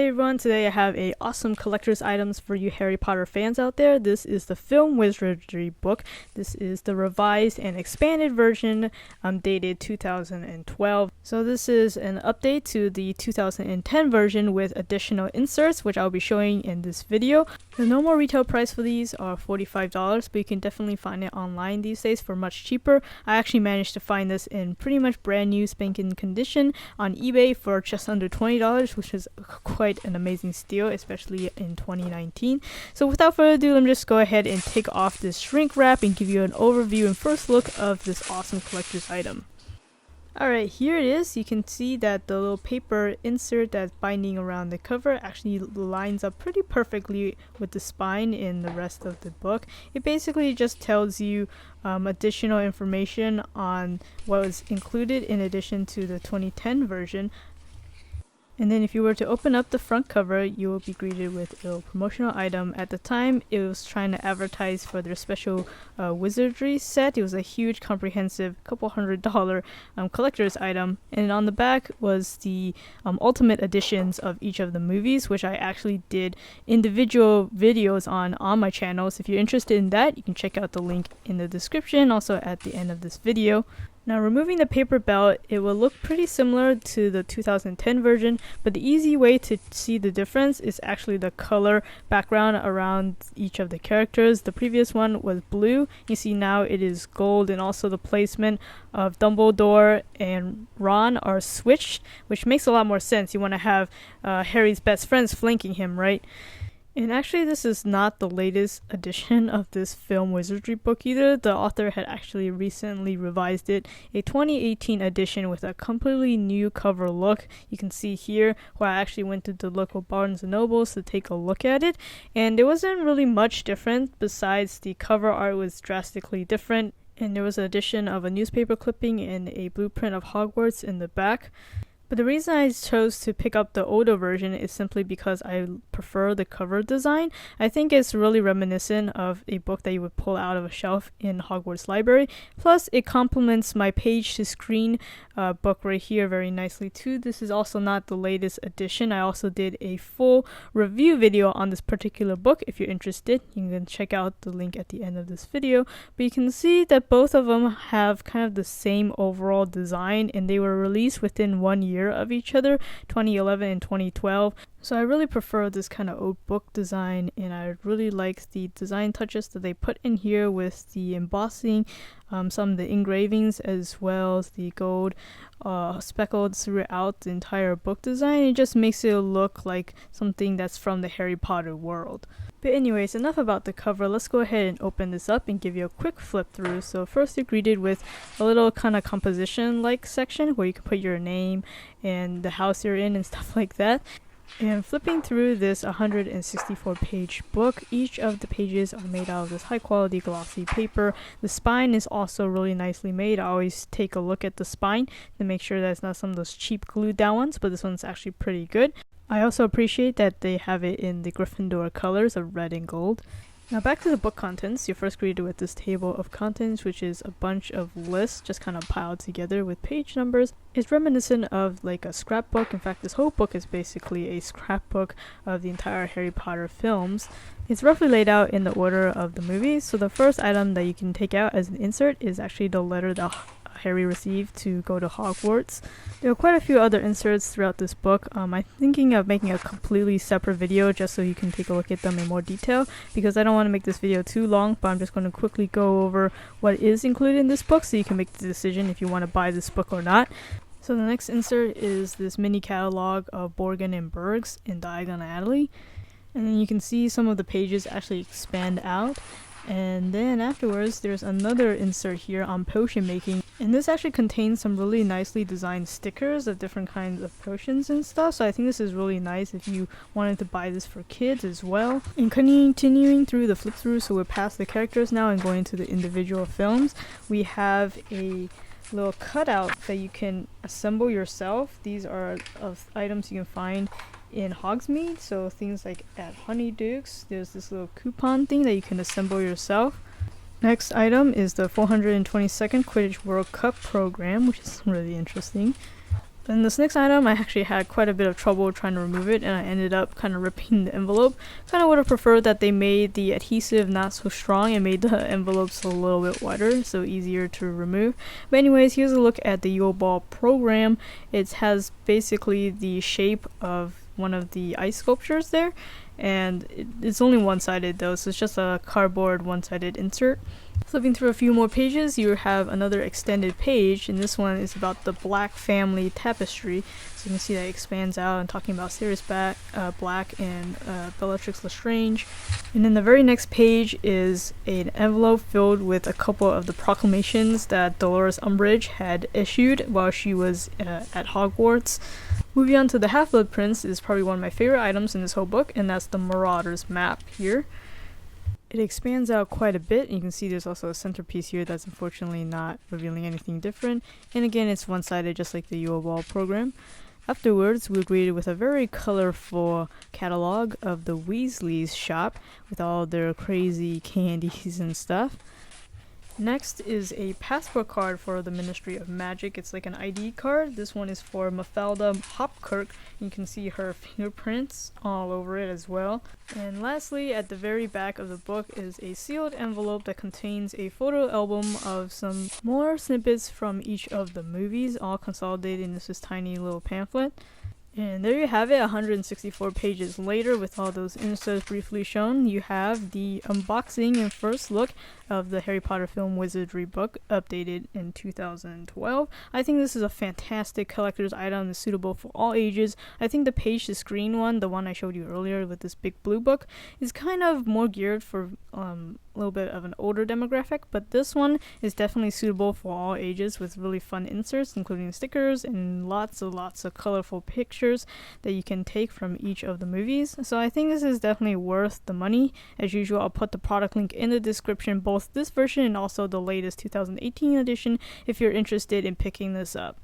Hey everyone, today I have a awesome collector's items for you Harry Potter fans out there. This is the film Wizardry book. This is the revised and expanded version dated 2012. So this is an update to the 2010 version with additional inserts, which I'll be showing in this video. The normal retail price for these are $45, but you can definitely find it online these days for much cheaper. I actually managed to find this in pretty much brand new spanking condition on eBay for just under $20, which is quite an amazing steal, especially in 2019. So without further ado, let me just go ahead and take off this shrink wrap and give you an overview and first look of this awesome collector's item. Alright, here it is. You can see that the little paper insert that's binding around the cover actually lines up pretty perfectly with the spine in the rest of the book. It basically just tells you additional information on what was included in addition to the 2010 version. And then if you were to open up the front cover, you will be greeted with a promotional item. At the time, it was trying to advertise for their special Wizardry set. It was a huge, comprehensive, couple $100 collector's item. And on the back was the ultimate editions of each of the movies, which I actually did individual videos on my channel. So if you're interested in that, you can check out the link in the description, also at the end of this video. Now, removing the paper belt, it will look pretty similar to the 2010 version, but the easy way to see the difference is actually the color background around each of the characters. The previous one was blue. You see now it is gold, and also the placement of Dumbledore and Ron are switched, which makes a lot more sense. You want to have Harry's best friends flanking him, right? And actually, this is not the latest edition of this film Wizardry book either. The author had actually recently revised it, a 2018 edition with a completely new cover look. You can see here where I actually went to the local Barnes & Nobles to take a look at it, and there wasn't really much different besides the cover art was drastically different, and there was an addition of a newspaper clipping and a blueprint of Hogwarts in the back. But the reason I chose to pick up the older version is simply because I prefer the cover design. I think it's really reminiscent of a book that you would pull out of a shelf in Hogwarts library. Plus, it complements my page-to-screen book right here very nicely too. This is also not the latest edition. I also did a full review video on this particular book. If you're interested, you can check out the link at the end of this video. But you can see that both of them have kind of the same overall design, and they were released within 1 year of each other, 2011 and 2012. So I really prefer this kind of old book design, and I really like the design touches that they put in here with the embossing, some of the engravings, as well as the gold speckled throughout the entire book design. It just makes it look like something that's from the Harry Potter world. But anyways, enough about the cover. Let's go ahead and open this up and give you a quick flip through. So first you're greeted with a little kind of composition like section where you can put your name and the house you're in and stuff like that. And flipping through this 164 page book, each of the pages are made out of this high quality glossy paper. The spine is also really nicely made. I always take a look at the spine to make sure that it's not some of those cheap glued down ones, but this one's actually pretty good. I also appreciate that they have it in the Gryffindor colors of red and gold. Now back to the book contents. You're first greeted with this table of contents, which is a bunch of lists just kind of piled together with page numbers. It's reminiscent of like a scrapbook. In fact, this whole book is basically a scrapbook of the entire Harry Potter films. It's roughly laid out in the order of the movies. So the first item that you can take out as an insert is actually the letter that Harry received to go to Hogwarts. There are quite a few other inserts throughout this book. I'm thinking of making a completely separate video just so you can take a look at them in more detail, because I don't want to make this video too long, but I'm just going to quickly go over what is included in this book so you can make the decision if you want to buy this book or not. So the next insert is this mini catalog of Borgin and Burghs in Diagon Alley. And then you can see some of the pages actually expand out. And then afterwards, there's another insert here on potion making, and this actually contains some really nicely designed stickers of different kinds of potions and stuff, so I think this is really nice if you wanted to buy this for kids as well. And continuing through the flip through, so we're past the characters now and going to the individual films, we have a little cutout that you can assemble yourself. These are of items you can find in Hogsmeade, so things like at Honeydukes, there's this little coupon thing that you can assemble yourself. Next item is the 422nd Quidditch World Cup program, which is really interesting. Then this next item, I actually had quite a bit of trouble trying to remove it, and I ended up kind of ripping the envelope. Kind of would have preferred that they made the adhesive not so strong and made the envelopes a little bit wider, so easier to remove. But anyways, here's a look at the Yo-Ball program. It has basically the shape of one of the ice sculptures there, and it's only one-sided though, so it's just a cardboard one-sided insert. Flipping through a few more pages, you have another extended page, and this one is about the Black family tapestry. So you can see that it expands out and talking about Sirius Black and Bellatrix Lestrange. And then the very next page is an envelope filled with a couple of the proclamations that Dolores Umbridge had issued while she was at Hogwarts. Moving on to the Half-Blood Prince is probably one of my favorite items in this whole book, and that's the Marauders map here. It expands out quite a bit, and you can see there's also a centerpiece here that's unfortunately not revealing anything different. And again, it's one-sided just like the Yo-Ball program. Afterwards, we're greeted with a very colorful catalog of the Weasleys shop with all their crazy candies and stuff. Next is a passport card for the Ministry of Magic. It's like an ID card. This one is for Mafalda Hopkirk. You can see her fingerprints all over it as well. And lastly, at the very back of the book is a sealed envelope that contains a photo album of some more snippets from each of the movies, all consolidated in this tiny little pamphlet. And there you have it, 164 pages later with all those inserts briefly shown. You have the unboxing and first look of the Harry Potter film Wizardry book, updated in 2012. I think this is a fantastic collector's item that's suitable for all ages. I think the page to screen one, the one I showed you earlier with this big blue book, is kind of more geared for a little bit of an older demographic, but this one is definitely suitable for all ages with really fun inserts, including stickers and lots of colorful pictures that you can take from each of the movies. So I think this is definitely worth the money. As usual, I'll put the product link in the description, both this version and also the latest 2018 edition if you're interested in picking this up.